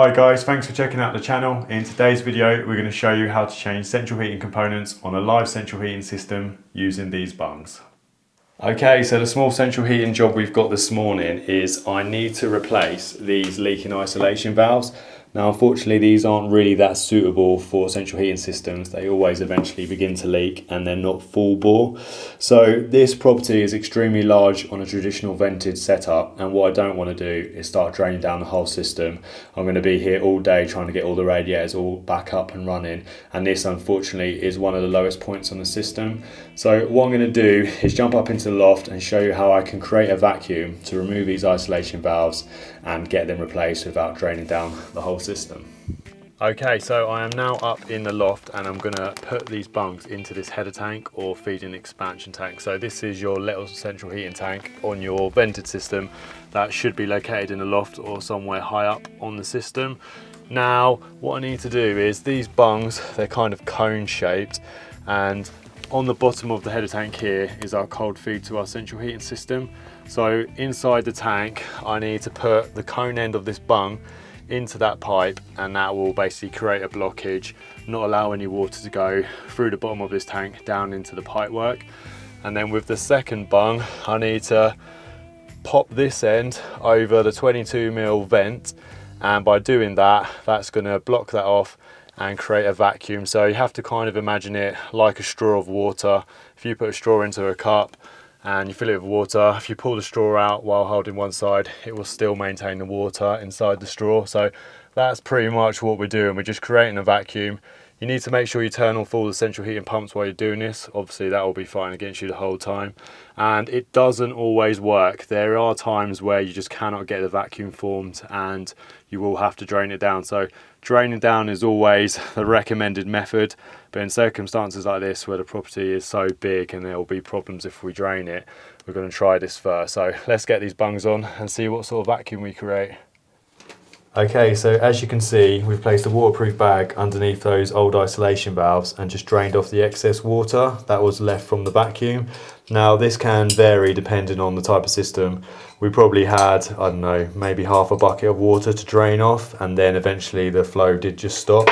Hi guys, thanks for checking out the channel. In today's video we're going to show you how to change central heating components on a live central heating system using these bungs. Okay, so the small central heating job we've got this morning is I need to replace these leaking isolation valves. Now unfortunately these aren't really that suitable for central heating systems. They always eventually begin to leak and they're not full bore. So this property is extremely large on a traditional vented setup, and what I don't want to do is start draining down the whole system. I'm going to be here all day trying to get all the radiators all back up and running, and this unfortunately is one of the lowest points on the system. So what I'm going to do is jump up into the loft and show you how I can create a vacuum to remove these isolation valves and get them replaced without draining down the whole system. Okay, so I am now up in the loft and I'm going to put these bungs into this header tank or feeding expansion tank. So this is your little central heating tank on your vented system that should be located in the loft or somewhere high up on the system. Now what I need to do is these bungs, they're kind of cone shaped, and on the bottom of the header tank here is our cold feed to our central heating system. So inside the tank I need to put the cone end of this bung into that pipe, and that will basically create a blockage, not allow any water to go through the bottom of this tank down into the pipework. And then with the second bung I need to pop this end over the 22mm vent, and by doing that, that's going to block that off and create a vacuum. So you have to kind of imagine it like a straw of water. If you put a straw into a cup and you fill it with water, if you pull the straw out while holding one side, it will still maintain the water inside the straw. So that's pretty much what we're doing. We're just creating a vacuum. You need to make sure you turn off all the central heating pumps while you're doing this. Obviously that will be fine against you the whole time. And it doesn't always work. There are times where you just cannot get the vacuum formed and you will have to drain it down. So draining down is always the recommended method, but in circumstances like this where the property is so big and there will be problems if we drain it, we're going to try this first. So let's get these bungs on and see what sort of vacuum we create. Okay, so as you can see, we've placed a waterproof bag underneath those old isolation valves and just drained off the excess water that was left from the vacuum. Now this can vary depending on the type of system. We probably had, I don't know, maybe half a bucket of water to drain off, and then eventually the flow did just stop.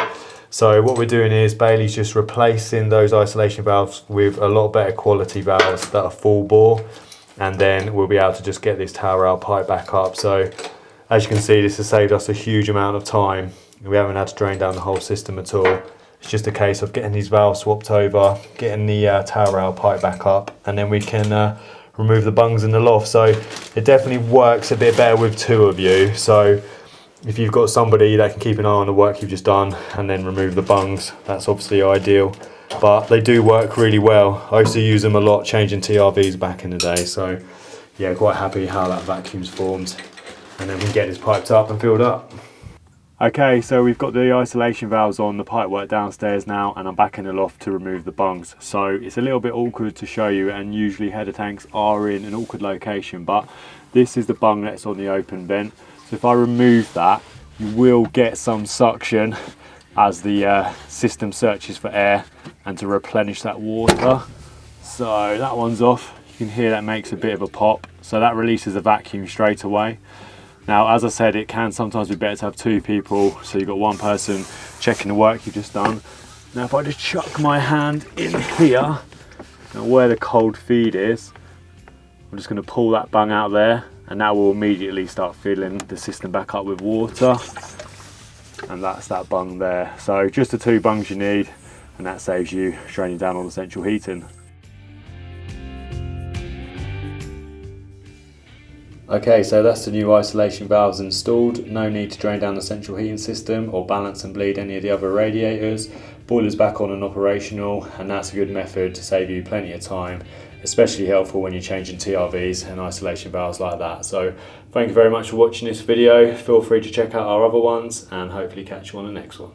So what we're doing is Bailey's just replacing those isolation valves with a lot better quality valves that are full bore, and then we'll be able to just get this tower rail pipe back up. So as you can see, this has saved us a huge amount of time. We haven't had to drain down the whole system at all. It's just a case of getting these valves swapped over, getting the tower rail pipe back up, and then we can remove the bungs in the loft. So it definitely works a bit better with two of you. So if you've got somebody that can keep an eye on the work you've just done and then remove the bungs, that's obviously ideal. But they do work really well. I used to use them a lot changing TRVs back in the day. So yeah, quite happy how that vacuum's formed. And then we can get this piped up and filled up. Okay, so we've got the isolation valves on the pipework downstairs now, and I'm back in the loft to remove the bungs. So it's a little bit awkward to show you, and usually header tanks are in an awkward location, but this is the bung that's on the open vent. So if I remove that, you will get some suction as the system searches for air and to replenish that water. So that one's off. You can hear that makes a bit of a pop. So that releases a vacuum straight away. Now, as I said, it can sometimes be better to have two people, so you've got one person checking the work you've just done. Now, if I just chuck my hand in here, now where the cold feed is, I'm just going to pull that bung out there, and that will immediately start filling the system back up with water. And that's that bung there. So just the two bungs you need, and that saves you draining down all the central heating. Okay, so that's the new isolation valves installed. No need to drain down the central heating system or balance and bleed any of the other radiators. Boiler's back on and operational, and that's a good method to save you plenty of time, especially helpful when you're changing TRVs and isolation valves like that. So thank you very much for watching this video. Feel free to check out our other ones and hopefully catch you on the next one.